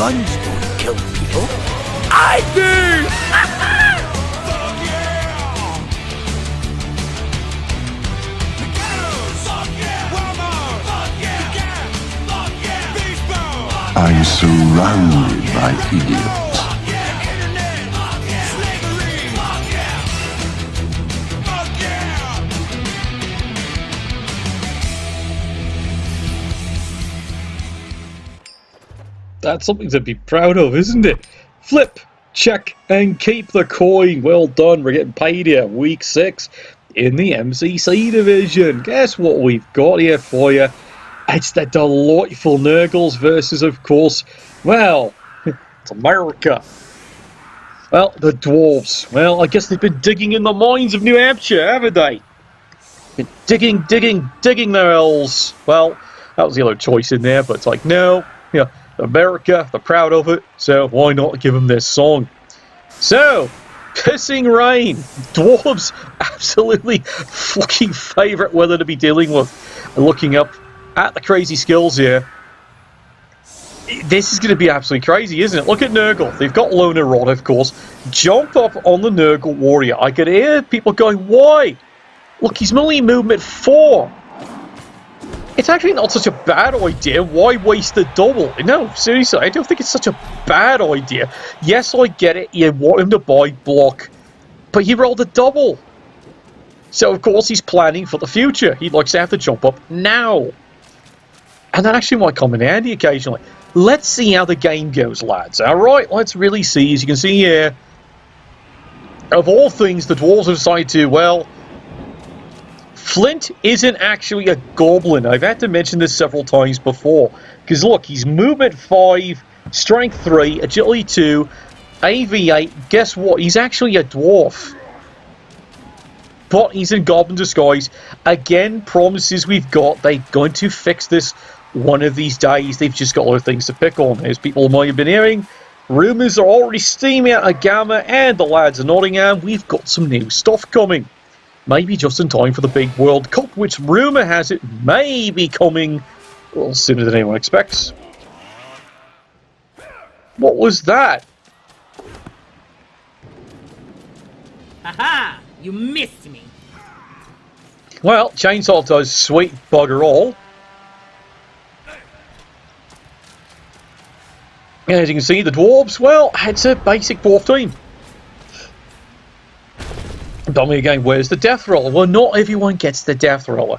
guns don't kill people. I do! I'm surrounded by idiots. That's something to be proud of, isn't it? Flip, check, and keep the coin. Well done. We're getting paid here. Week 6 in the MCC Division. Guess what we've got here for you? It's the delightful Nurgles versus, of course, well, it's America. Well, the Dwarves. Well, I guess they've been digging in the mines of New Hampshire, haven't they? Been digging their elves. Well, that was the other choice in there, but it's like, no, yeah. America, they're proud of it, so why not give them this song? So, pissing rain. Dwarves, absolutely fucking favourite weather to be dealing with. And looking up at the crazy skills here, this is going to be absolutely crazy, isn't it? Look at Nurgle. They've got Loner Rod, of course. Jump up on the Nurgle Warrior. I could hear people going, why? Look, he's only movement 4. It's actually not such a bad idea. Why waste the double? No, seriously, I don't think it's such a bad idea. Yes, I get it. You want him to buy block, but he rolled a double. So, of course, he's planning for the future. He likes to have to jump up now. And that actually might come in handy occasionally. Let's see how the game goes, lads. All right, let's really see. As you can see here, of all things, the Dwarves have decided to, well, Flint isn't actually a goblin. I've had to mention this several times before. Because look, he's movement 5, strength 3, agility 2, AV 8. Guess what? He's actually a dwarf. But he's in goblin disguise. Again, promises we've got. They're going to fix this one of these days. They've just got other things to pick on. As people might have been hearing, rumours are already steaming out of Gamma and the lads of Nottingham. We've got some new stuff coming. Maybe just in time for the big World Cup, which rumour has it may be coming a little sooner than anyone expects. What was that? Aha! You missed me. Well, Chainsaw does sweet bugger all. As you can see, the Dwarves, well, it's a basic dwarf team. Tell me again, where's the death roller? Well, not everyone gets the death roller.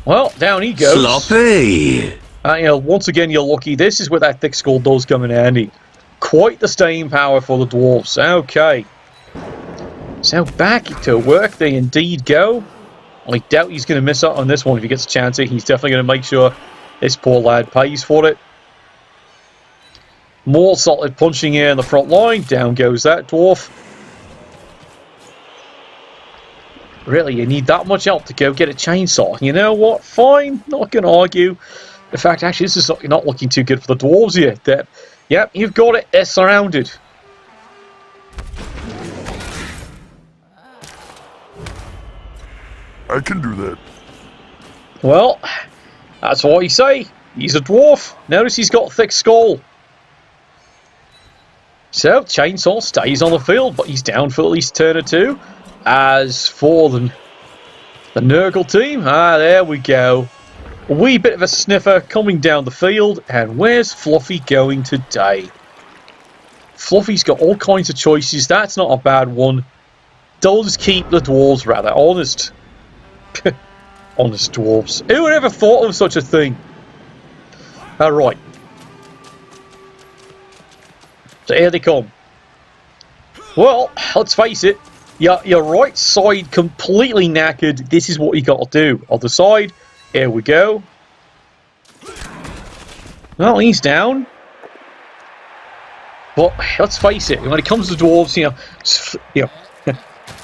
Well, down he goes. Sloppy! Once again, you're lucky. This is where that thick skull does come in handy. Quite the staying power for the Dwarves. Okay. So back to work they indeed go. I doubt he's going to miss out on this one if he gets a chance. He's definitely going to make sure this poor lad pays for it. More solid punching here in the front line. Down goes that dwarf. Really, you need that much help to go get a chainsaw. You know what? Fine. Not going to argue. In fact, actually, this is not looking too good for the Dwarves here. Yep, you've got it. They're surrounded. I can do that. Well, that's what you say. He's a dwarf. Notice he's got a thick skull. So, Chainsaw stays on the field, but he's down for at least turn or two. As for the Nurgle team, there we go. A wee bit of a sniffer coming down the field, and where's Fluffy going today? Fluffy's got all kinds of choices. That's not a bad one. Does keep the Dwarves rather honest. Honest Dwarves. Who would ever thought of such a thing? Alright. So here they come. Well, let's face it. Your right side completely knackered. This is what you got to do. Other side. Here we go. Well, he's down. But let's face it. When it comes to Dwarves,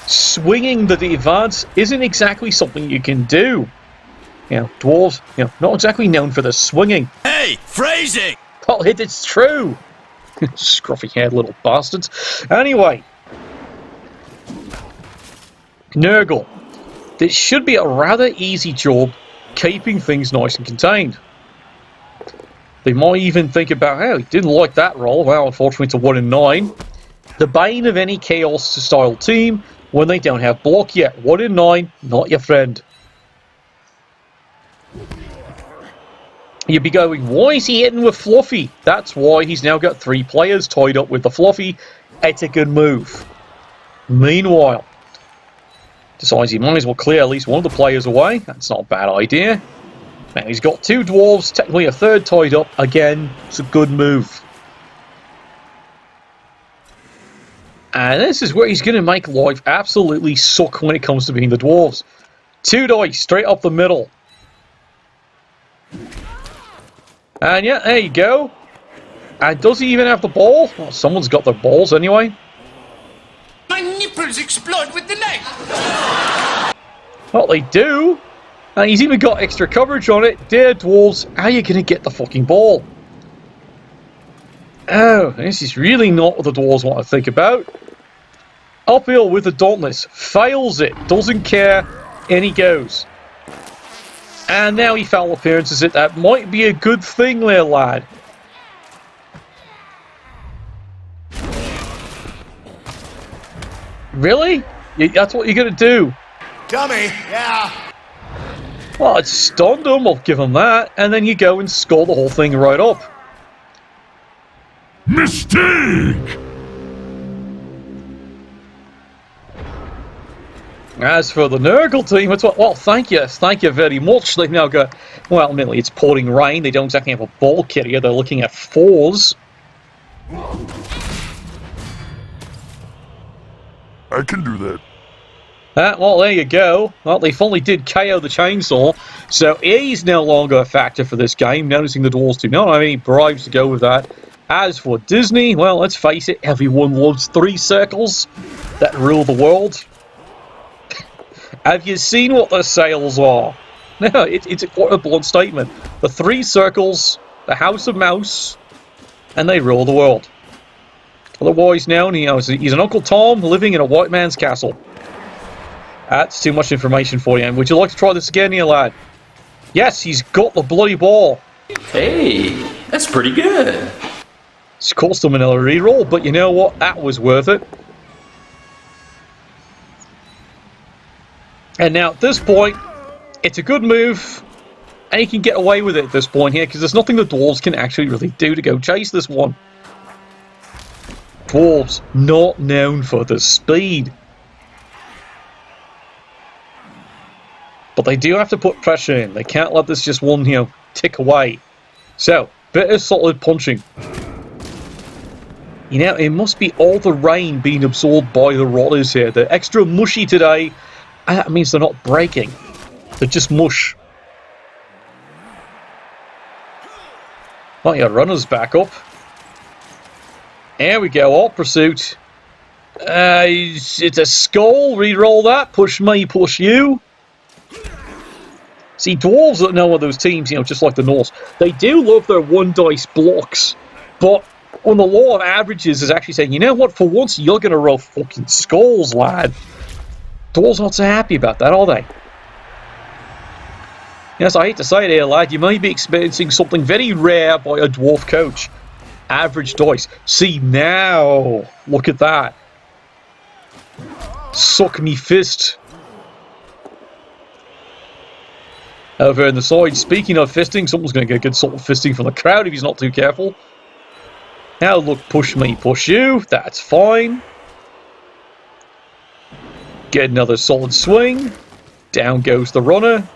swinging the advance isn't exactly something you can do. Dwarves, not exactly known for the swinging. Hey, phrasing! Well, it's true. Scruffy-haired little bastards. Anyway. Nurgle. This should be a rather easy job, keeping things nice and contained. They might even think about, oh, he didn't like that roll. Well, unfortunately, it's a 1 in 9. The bane of any Chaos-style team when they don't have block yet. 1 in 9, not your friend. You'd be going, why is he hitting with Fluffy? That's why he's now got 3 players tied up with the Fluffy. It's a good move. Meanwhile, decides he might as well clear at least one of the players away. That's not a bad idea. Now he's got 2 Dwarves, technically a 3rd tied up. Again, it's a good move. And this is where he's going to make life absolutely suck when it comes to being the Dwarves. 2 dice, straight up the middle. And yeah, there you go. And does he even have the ball? Well, someone's got their balls anyway. My nipples explode with delight. Well, they do. And he's even got extra coverage on it. Dear Dwarves, how are you going to get the fucking ball? Oh, this is really not what the Dwarves want to think about. Uphill with the Dauntless. Fails it. Doesn't care. In he goes. And now he foul appearances it. That might be a good thing there, lad. Really? That's what you're going to do? Dummy, yeah. Well, it stunned him. I'll give him that. And then you go and score the whole thing right up. Mistake! As for the Nurgle team, it's well, thank you very much. They've now got, well, admittedly, it's pouring rain. They don't exactly have a ball carrier. They're looking at 4s. I can do that. Well, there you go. Well, they finally did KO the chainsaw, so he's no longer a factor for this game. Noticing the Dwarves do not have any bribes to go with that. As for Disney, well, let's face it, everyone loves 3 circles that rule the world. Have you seen what their sales are? No, it's quite a blunt statement. The 3 circles, the House of Mouse, and they rule the world. Otherwise known, he's an Uncle Tom living in a white man's castle. That's too much information for you. And would you like to try this again, here, lad? Yes, he's got the bloody ball. Hey, that's pretty good. It's cost him another reroll, but you know what? That was worth it. And now, at this point, it's a good move, and he can get away with it at this point here, because there's nothing the Dwarves can actually really do to go chase this one. Dwarves, not known for the speed. But they do have to put pressure in. They can't let this just one, tick away. So, bit of solid punching. It must be all the rain being absorbed by the rotters here. They're extra mushy today. And that means they're not breaking. They're just mush. Oh, yeah, runner's back up. There we go, all pursuit. It's a skull. Reroll that. Push me, push you. See, Dwarves that know one of those teams, just like the Norse, they do love their 1 dice blocks. But when the law of averages is actually saying, you know what, for once you're going to roll fucking skulls, lad. Dwarves not so happy about that, are they? Yes, I hate to say it here, lad, you may be experiencing something very rare by a Dwarf coach. Average dice. See, now, look at that. Suck me fist. Over in the side, speaking of fisting, someone's going to get a good sort of fisting from the crowd if he's not too careful. Now look, push me, push you. That's fine. Get another solid swing. Down goes the runner.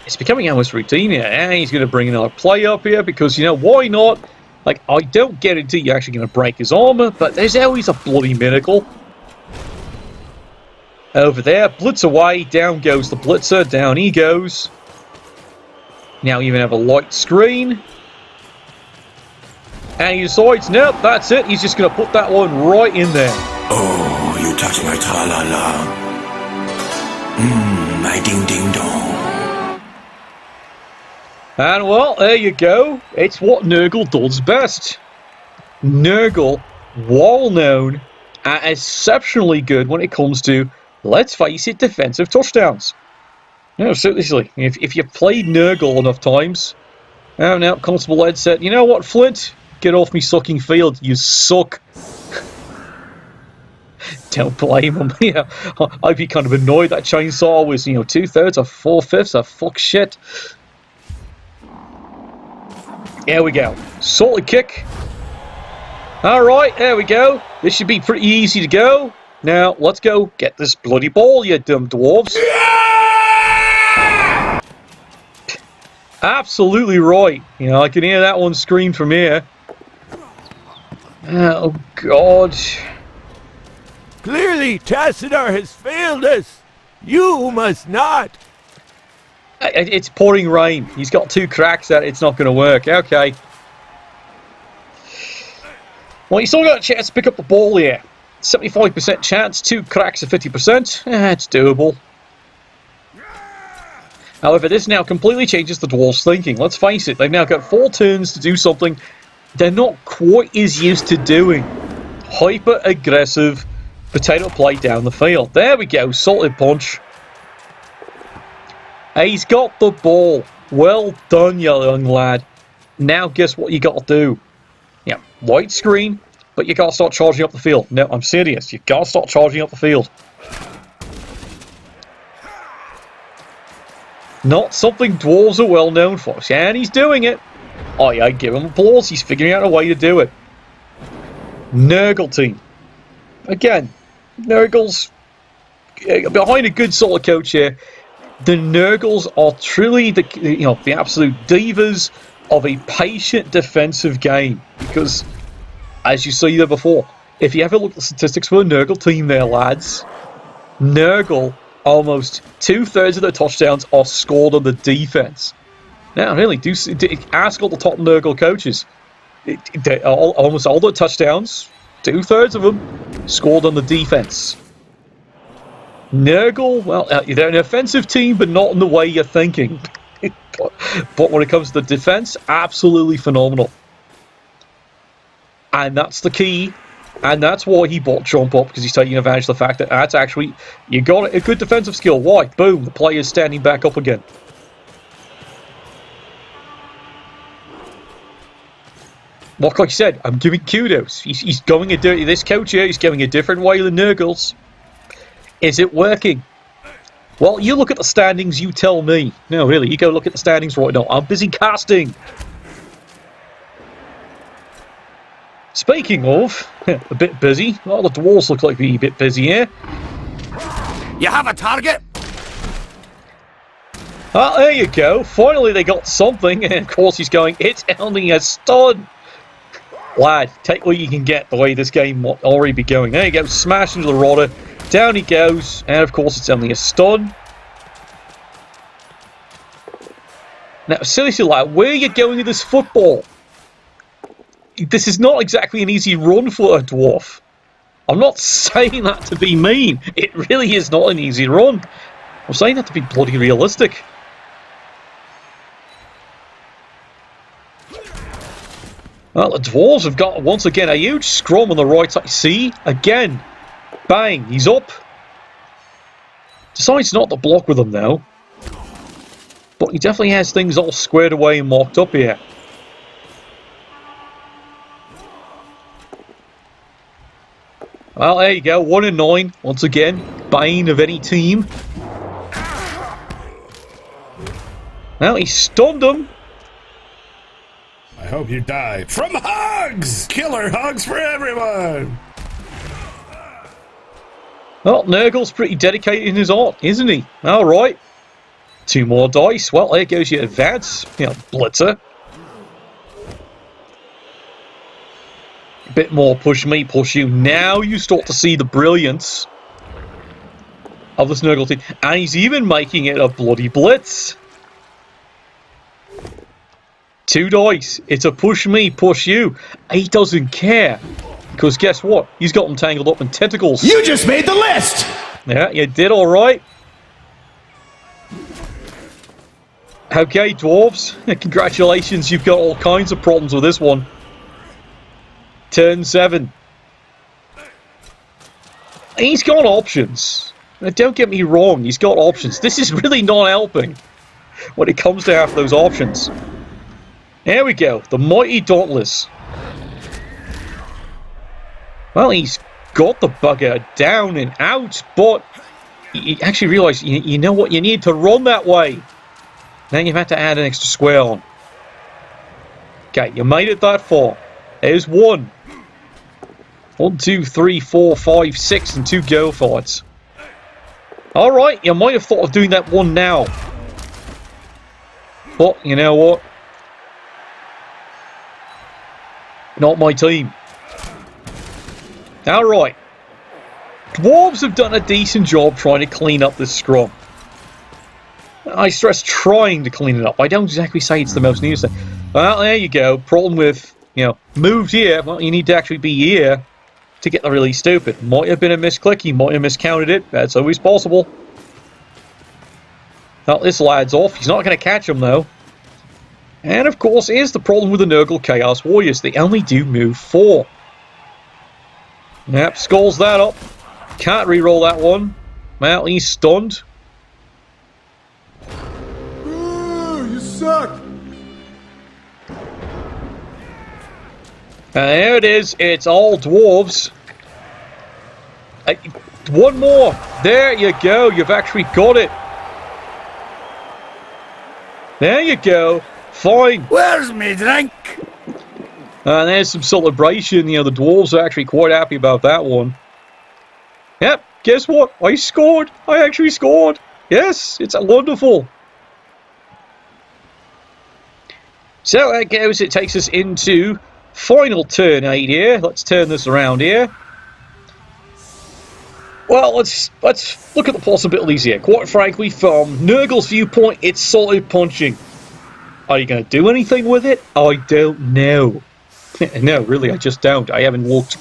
It's becoming almost routine here. And he's going to bring another play up here because, why not? Like, I don't guarantee you're actually going to break his armor, but there's always a bloody miracle. Over there, blitz away. Down goes the blitzer. Down he goes. Now you even have a light screen. And he decides, nope, that's it. He's just going to put that one right in there. Oh, you touch my tra-la-la. My ding-ding-dong. And, well, there you go. It's what Nurgle does best. Nurgle, well known, and exceptionally good when it comes to, let's face it, defensive touchdowns. No, seriously. If you played Nurgle enough times, now Constable Ed said, you know what, Flint? Get off me sucking field. You suck. Don't blame him. Yeah, I'd be kind of annoyed that chainsaw was, 2/3 or 4/5 of fuck shit. There we go. Solid kick. Alright, there we go. This should be pretty easy to go. Now, let's go get this bloody ball, you dumb dwarves. Yeah! Absolutely right. I can hear that one scream from here. Oh, God. Clearly, Tassadar has failed us. You must not. It's pouring rain. He's got 2 cracks at it. It's not going to work. Okay. Well, you still got a chance to pick up the ball here. 75% chance, 2 cracks at 50%. It's doable. However, this now completely changes the Dwarves' thinking. Let's face it, they've now got 4 turns to do something they're not quite as used to doing. Hyper-aggressive potato play down the field. There we go, solid punch. He's got the ball. Well done, you young lad. Now guess what you got to do? Yeah, white screen, but you got to start charging up the field. No, I'm serious. You got to start charging up the field. Not something Dwarves are well known for. And he's doing it. Oh yeah, give him applause. He's figuring out a way to do it. Nurgle team. Again, Nurgle's behind a good solid coach here. The Nurgles are truly the absolute divas of a patient defensive game. Because, as you see there before, if you ever look at the statistics for the Nurgle team there, lads, Nurgle, almost 2/3 of their touchdowns are scored on the defense. Now, really, ask all the top Nurgle coaches. Almost all the touchdowns, 2/3 of them, scored on the defense. Nurgle, well, they're an offensive team, but not in the way you're thinking. But when it comes to the defense, absolutely phenomenal. And that's the key. And that's why he bought Jump Up, because he's taking advantage of the fact that that's actually, you got a good defensive skill. Why? Boom, the player's standing back up again. Like I said, I'm giving kudos. He's going this coach here, he's going a different way than Nurgles. Is it working? Well, you look at the standings, you tell me. No, really, you go look at the standings right now. I'm busy casting. Speaking of, a bit busy. Well, the Dwarves look like being a bit busy here. You have a target? Ah, there you go. Finally, they got something. And of course, he's going, it's only a stun. Lad, take what you can get the way this game might already be going. There you go, smash into the rotor. Down he goes. And of course, it's only a stun. Now, seriously, lad, where are you going with this football? This is not exactly an easy run for a dwarf. I'm not saying that to be mean. It really is not an easy run. I'm saying that to be bloody realistic. Well, the Dwarves have got, once again, a huge scrum on the right side. See? Again. Bang. He's up. Decides not to block with them, though. But he definitely has things all squared away and marked up here. Well, there you go. 1-9. Once again, bane of any team. Well, he stunned him. I hope you die from hugs! Killer hugs for everyone! Well, Nurgle's pretty dedicated in his art, isn't he? Alright. 2 more dice. Well, there goes your advance. Blitzer. A bit more push me, push you. Now you start to see the brilliance of this Nurgle team. And he's even making it a bloody blitz. 2 dice. It's a push me, push you. He doesn't care. Because guess what? He's got them tangled up in tentacles. You just made the list! Yeah, you did alright. Okay, Dwarves. Congratulations, you've got all kinds of problems with this one. Turn 7. He's got options. Now, don't get me wrong, he's got options. This is really not helping when it comes to half those options. There we go, the mighty Dauntless. Well, he's got the bugger down and out, but you actually realise, you know what, you need to run that way. Now you've had to add an extra square on. Okay, you made it that far. There's one. 1, 2, 3, 4, 5, 6, and 2 go fights. Alright, you might have thought of doing that one now. But, you know what? Not my team. Alright. Dwarves have done a decent job trying to clean up this scrum. I stress trying to clean it up. I don't exactly say it's the most needed thing. Well, there you go. Problem with, moved here. Well, you need to actually be here to get the really stupid. Might have been a misclick. He might have miscounted it. That's always possible. Well, this lad's off. He's not going to catch him, though. And, of course, here's the problem with the Nurgle Chaos Warriors. They only do move 4. Yep, skulls that up. Can't re-roll that one. Well, he's stunned. Ooh, you suck. And there it is. It's all dwarves. One more. There you go. You've actually got it. There you go. Fine. Where's me drink? And there's some celebration. The dwarves are actually quite happy about that one. Yep. Guess what? I scored. I actually scored. Yes. It's wonderful. So that goes. It takes us into final turn 8 here. Let's turn this around here. Well, let's look at the possibilities here. Quite frankly, from Nurgle's viewpoint, it's solid punching. Are you going to do anything with it? I don't know. No, really, I just don't. I haven't walked.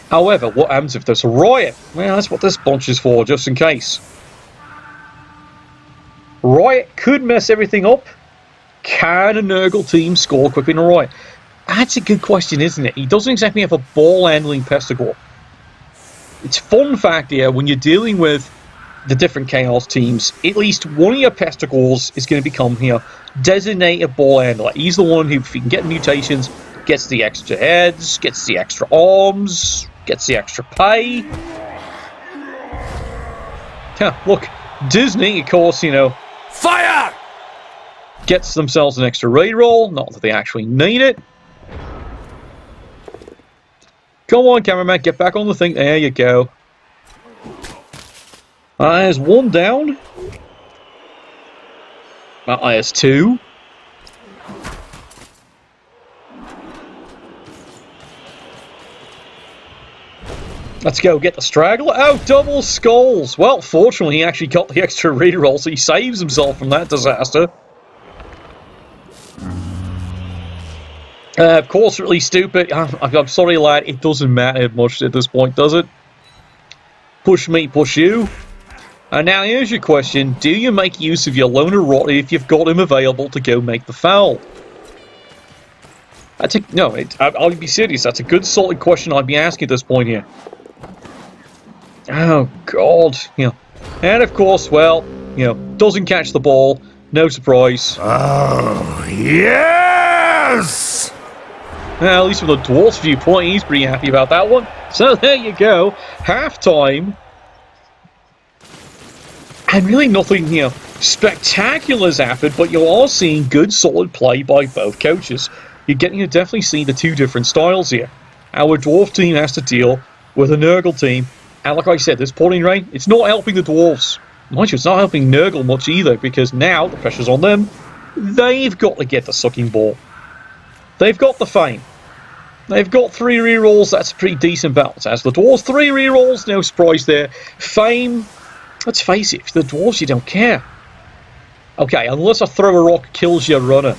However, what happens if there's a riot? Well, that's what this bunch is for, just in case. Riot could mess everything up. Can a Nurgle team score quickly in a riot? That's a good question, isn't it? He doesn't exactly have a ball-handling Pestigore. It's fun fact here, when you're dealing with the different Chaos teams, at least one of your Pestigores is going to become designated ball handler. He's the one who, if he can get mutations, gets the extra heads, gets the extra arms, gets the extra pay. Yeah, look, Disney, of course, Fire! gets themselves an extra reroll. Not that they actually need it. Come on, cameraman, get back on the thing. There you go. There's one down. There's 2. Let's go get the straggler. Oh, double skulls. Well, fortunately, he actually got the extra reroll, so he saves himself from that disaster. Of course, really stupid. I'm sorry, lad. It doesn't matter much at this point, does it? Push me, push you. And now here's your question. Do you make use of your loner rotter if you've got him available to go make the foul? I'll be serious. That's a good, solid question I'd be asking at this point here. Oh, God. And, of course, well, doesn't catch the ball. No surprise. Oh, yes! Well, at least from the Dwarf's viewpoint, he's pretty happy about that one. So there you go. Halftime. And really nothing, spectacular has happened, but you are seeing good, solid play by both coaches. You're getting to definitely see the two different styles here. Our Dwarf team has to deal with a Nurgle team. And like I said, this pouring rain, it's not helping the Dwarves. Mind you, it's not helping Nurgle much either, because now the pressure's on them. They've got to get the sucking ball. They've got the fame. They've got 3 rerolls. That's a pretty decent balance. As the Dwarves, 3 rerolls, no surprise there. Fame, let's face it, for the Dwarves, you don't care. Okay, unless a throw a rock kills your runner.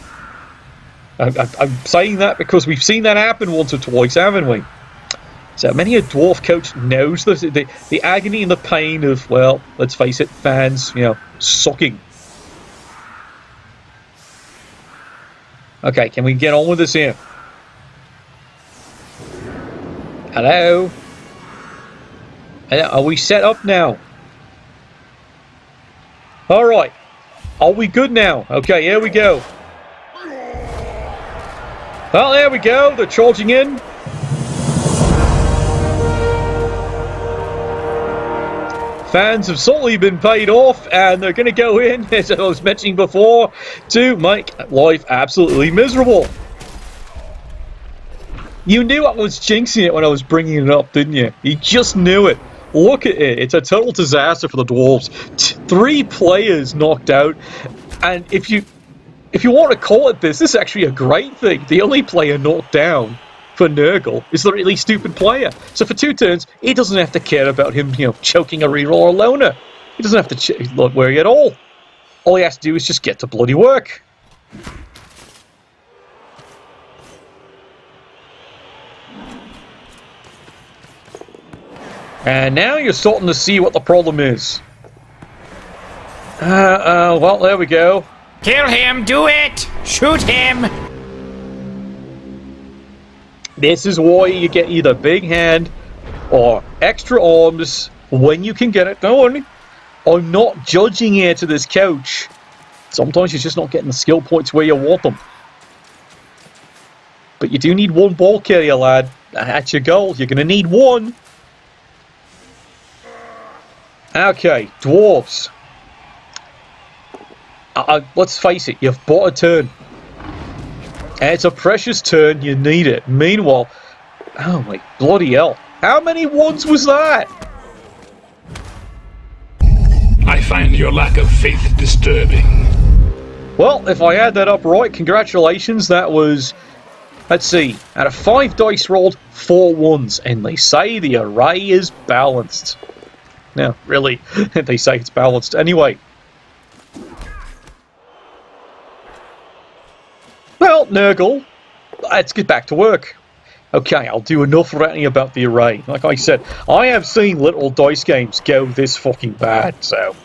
I'm saying that because we've seen that happen once or twice, haven't we? So many a Dwarf coach knows the agony and the pain of, well, let's face it, fans, sucking. Okay, can we get on with this here? Hello? Are we set up now? Alright. Are we good now? Okay, here we go. Well, there we go. They're charging in. Fans have suddenly been paid off, and they're going to go in, as I was mentioning before, to make life absolutely miserable. You knew I was jinxing it when I was bringing it up, didn't you? You just knew it. Look at it. It's a total disaster for the Dwarves. 3 players knocked out, and if you want to call it this is actually a great thing. The only player knocked down for Nurgle is the really stupid player. So for 2 turns, he doesn't have to care about him, choking a reroll or a loner. He doesn't have to worry at all. All he has to do is just get to bloody work. And now you're starting to see what the problem is. Well, there we go. Kill him, do it! Shoot him! This is why you get either big hand or extra arms when you can get it done. I'm not judging here to this couch. Sometimes you're just not getting the skill points where you want them. But you do need 1 ball carrier, lad. That's your goal. You're going to need 1. Okay, Dwarves. Let's face it, you've bought a turn. And it's a precious turn, you need it. Meanwhile, oh my bloody hell. How many 1s was that? I find your lack of faith disturbing. Well, if I add that up right, congratulations. That was, let's see, out of 5 dice rolled, 4 1s. And they say the array is balanced. No, really, they say it's balanced. Anyway. Well, Nurgle, let's get back to work. Okay, I'll do enough ranting about the array. Like I said, I have seen little dice games go this fucking bad, so...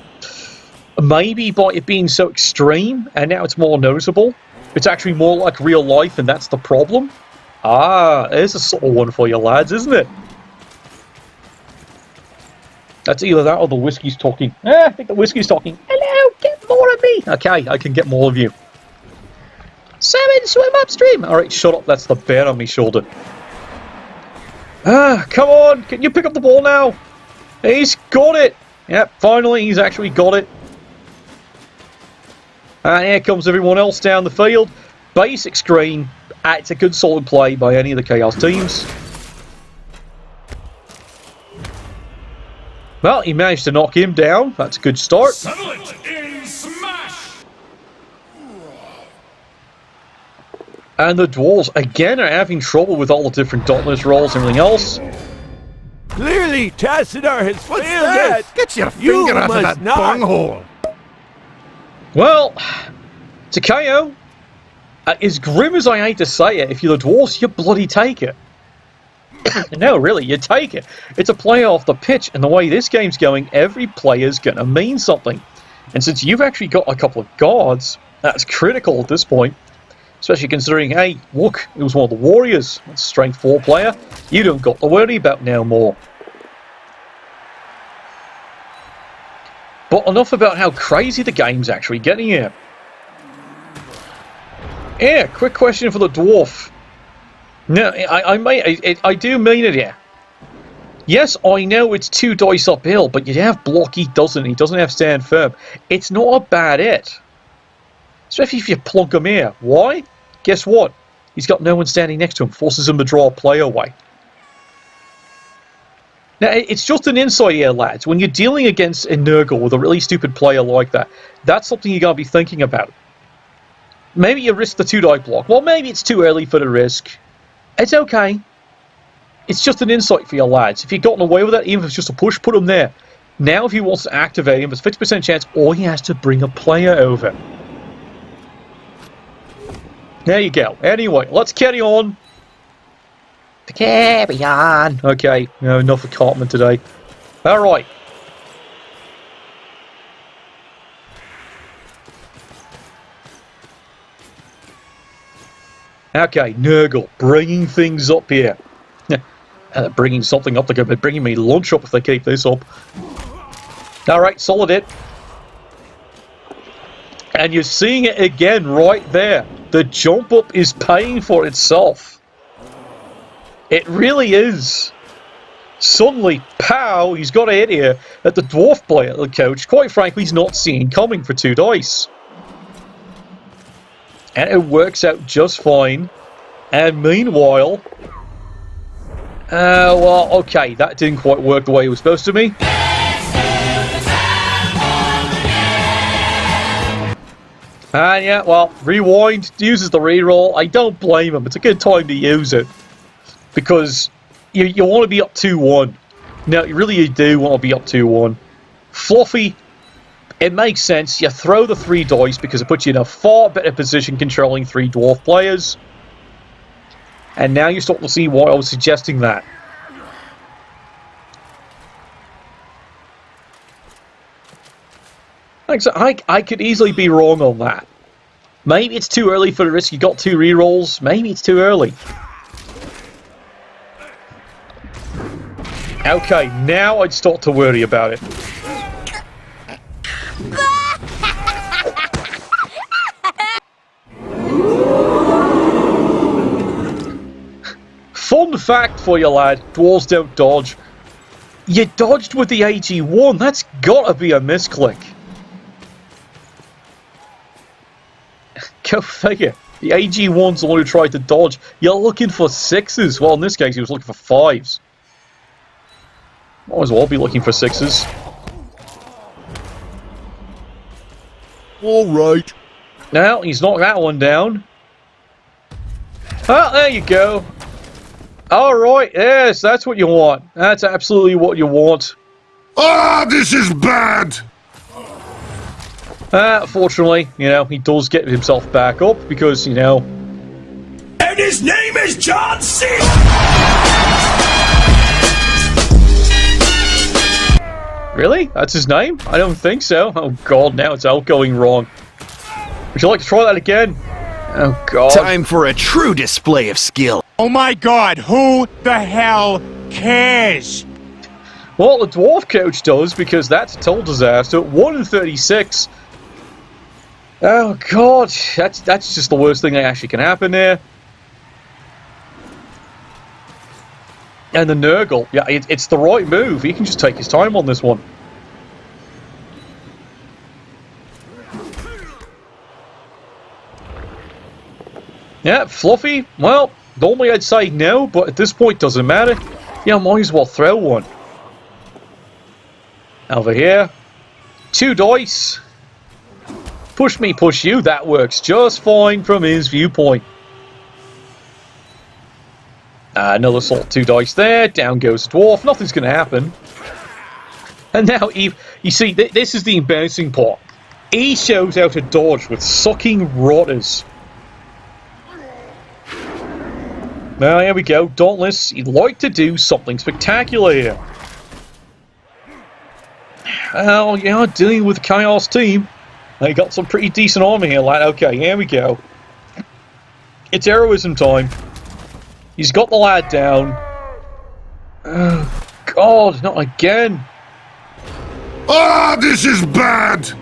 Maybe by it being so extreme, and now it's more noticeable, it's actually more like real life, and that's the problem. Ah, there's a subtle one for you lads, isn't it? That's either that or the whiskey's talking. I think the whiskey's talking. Hello, get more of me. Okay, I can get more of you. Salmon, swim upstream. Alright, shut up. That's the bear on my shoulder. Come on. Can you pick up the ball now? He's got it. Yep, finally he's actually got it. And here comes everyone else down the field. Basic screen. It's a good solid play by any of the Chaos teams. Well, he managed to knock him down. That's a good start. Settle it in smash! And the Dwarves, again, are having trouble with all the different dauntless rolls and everything else. Clearly, Tassadar has failed That? us. Get your You finger out of must that not. bunghole! Well, Takeo, as grim as I hate to say it, if you're the Dwarves, you bloody take it. No, really, you take it. It's a play off the pitch, and the way this game's going, every player's going to mean something. And since you've actually got a couple of guards, that's critical at this point. Especially considering, hey, look, it was one of the Warriors. That's a strength 4 player. You don't got to worry about now more. But enough about how crazy the game's actually getting here. Yeah, quick question for the Dwarf. No, I do mean it here. Yes, I know it's 2 dice uphill, but you have block, he doesn't have stand firm. It's not a bad hit. Especially if you plunk him here. Why? Guess what? He's got no one standing next to him, forces him to draw a play away. Now, it's just an insight here, lads. When you're dealing against a Nurgle with a really stupid player like that, that's something you got to be thinking about. Maybe you risk the 2-die block. Well, maybe it's too early for the risk. It's okay. It's just an insight for your lads. If you've gotten away with it, even if it's just a push, put him there. Now, if he wants to activate him, there's a 50% chance all he has to bring a player over. There you go. Anyway, let's carry on. Carry on. Okay, no, enough of Cartman today. Alright. Okay, Nurgle, bringing things up here. Bringing something up. They're going to be bringing me lunch up if they keep this up. Alright, solid it. And you're seeing it again right there. The jump up is paying for itself. It really is. Suddenly, pow, he's got a hit here at the dwarf player, the coach. Quite frankly, he's not seeing coming for 2 dice. And it works out just fine. And meanwhile... well, okay, that didn't quite work the way it was supposed to be. And yeah, well, rewind, uses the reroll. I don't blame him. It's a good time to use it. Because you want to be up 2-1. Now, you do want to be up 2-1. Fluffy, it makes sense. You throw the 3 dice because it puts you in a far better position controlling 3 dwarf players. And now you're starting to see why I was suggesting that. I could easily be wrong on that. Maybe it's too early for the risk. You got 2 rerolls. Maybe it's too early. Okay, now I'd start to worry about it. Fun fact for you, lad. Dwarves don't dodge. You dodged with the AG1. That's gotta be a misclick. Go figure. The AG1's the one who tried to dodge. You're looking for 6s. Well, in this case, he was looking for 5s. Might as well be looking for 6s. Alright. Now, he's knocked that one down. Ah, there you go. Alright, yes, that's what you want. That's absolutely what you want. Ah, this is bad! Fortunately, he does get himself back up because, And his name is John C. Really? That's his name? I don't think so. Oh god, now it's all going wrong. Would you like to try that again? Oh god. Time for a true display of skill. Oh my god, who the hell cares? Well, the dwarf coach does, because that's a total disaster. 1 in 36. Oh god, that's just the worst thing that actually can happen there. And the Nurgle, yeah, it's the right move. He can just take his time on this one. Yeah, Fluffy, well, normally I'd say no, but at this point doesn't matter. Yeah, might as well throw one. Over here. 2 dice. Push me, push you. That works just fine from his viewpoint. Another sort of 2 dice there. Down goes the dwarf. Nothing's going to happen. And now, you see, this is the embarrassing part. He shows how to dodge with sucking rotters. Now, here we go. Dauntless, he'd like to do something spectacular here. Well, yeah, dealing with the Chaos team. They got some pretty decent armor here, lad. Okay, here we go. It's heroism time. He's got the lad down. Oh, God, not again. Ah, this is bad!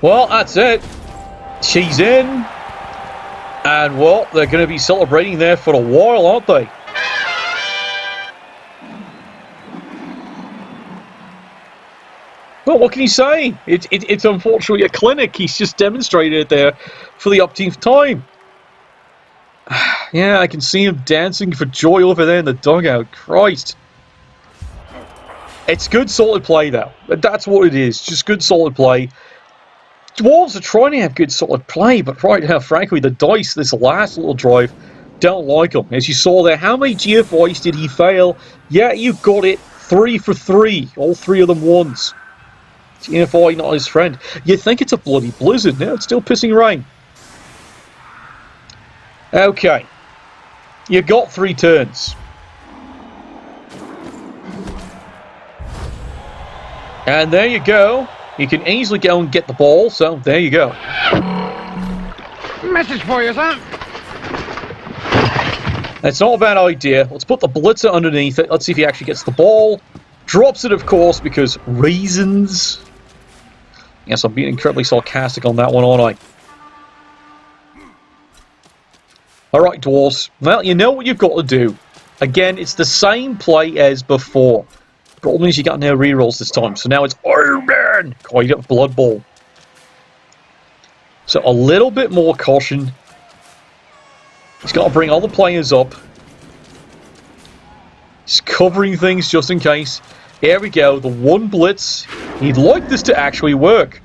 Well, that's it. She's in. And, well, they're going to be celebrating there for a while, aren't they? Well, what can you say? It's unfortunately a clinic. He's just demonstrated it there for the upteenth time. Yeah, I can see him dancing for joy over there in the dugout. Christ. It's good, solid play, though. That's what it is. Just good, solid play. Dwarves are trying to have good, solid play, but right now, frankly, the dice, this last little drive, don't like them. As you saw there, how many GFIs did he fail? Yeah, you got it. 3 for 3. All 3 of them once. GFI, not his friend. You'd think it's a bloody blizzard. Now it's still pissing rain. Okay. You got 3 turns. And there you go. You can easily go and get the ball, so there you go. Message for you, sir. It's not a bad idea. Let's put the blitzer underneath it. Let's see if he actually gets the ball. Drops it, of course, because reasons. Yes, I'm being incredibly sarcastic on that one, aren't I? Alright, Dwarves. Well, you know what you've got to do. Again, it's the same play as before. Problem is you got no rerolls this time. So now it's Iron Man! Oh, you got Blood Bowl. So a little bit more caution. He's got to bring all the players up. He's covering things just in case. Here we go, the one blitz. He'd like this to actually work.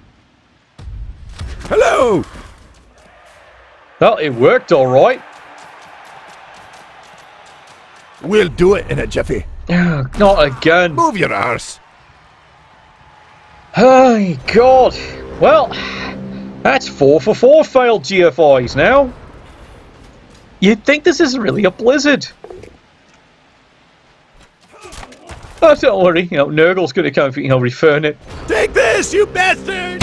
Hello! Well, it worked alright. We'll do it in a jiffy. Not again. Move your arse. Oh, God. Well, that's 4 for 4 failed GFIs now. You'd think this isn't really a blizzard. Oh, don't worry. Nurgle's going to come, refurn it. Take this, you bastard!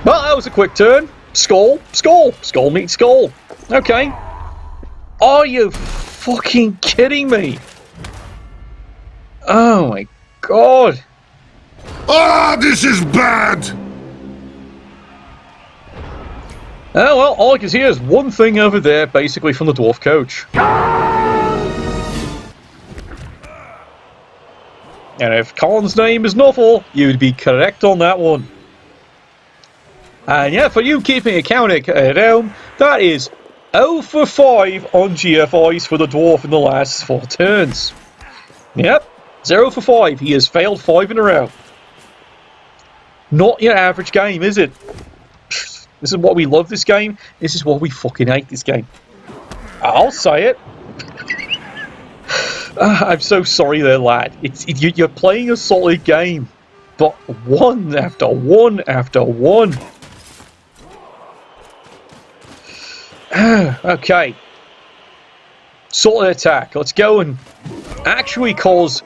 Well, that was a quick turn. Skull, skull, skull meets skull. Okay. Are you fucking kidding me? Oh my god. Ah, this is bad! Oh well, all I can see is one thing over there, basically from the dwarf coach. And if Colin's name is Nuffle, you'd be correct on that one. And yeah, for you keeping account at home, that is 0 for 5 on GFIs for the dwarf in the last 4 turns. Yep, 0 for 5. He has failed 5 in a row. Not your average game, is it? This is what we love this game. This is what we fucking hate this game. I'll say it. I'm so sorry there, lad. You're playing a solid game, but one after one after one. Okay. Solid attack. Let's go and actually cause...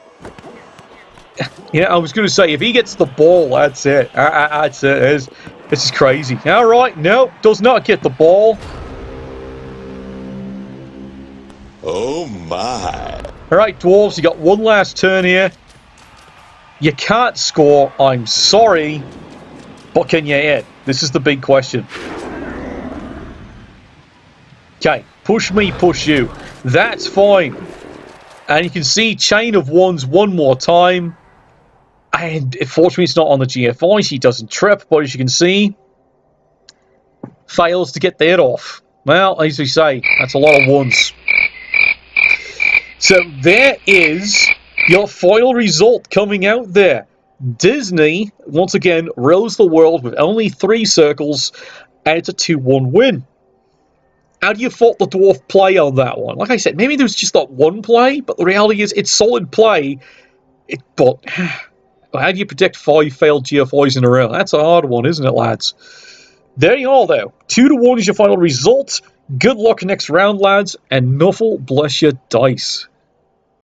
I was going to say, if he gets the ball, that's it. That's it. This is crazy. Alright, no, does not get the ball. Oh my. Alright, Dwarves, you got one last turn here. You can't score, I'm sorry. But can you hit? This is the big question. Okay, push me, push you. That's fine. And you can see chain of ones one more time. And unfortunately, it's not on the GFI. She doesn't trip, but as you can see, fails to get that off. Well, as we say, that's a lot of ones. So there is your final result coming out there. Disney, once again, rules the world with only 3 circles, and it's a 2-1 win. How do you fault the dwarf play on that one? Like I said, maybe there's just that one play, but the reality is it's solid play. But how do you predict 5 failed GFIs in a row? That's a hard one, isn't it, lads? There you are, though. 2-1 is your final result. Good luck next round, lads, and Nuffle bless your dice.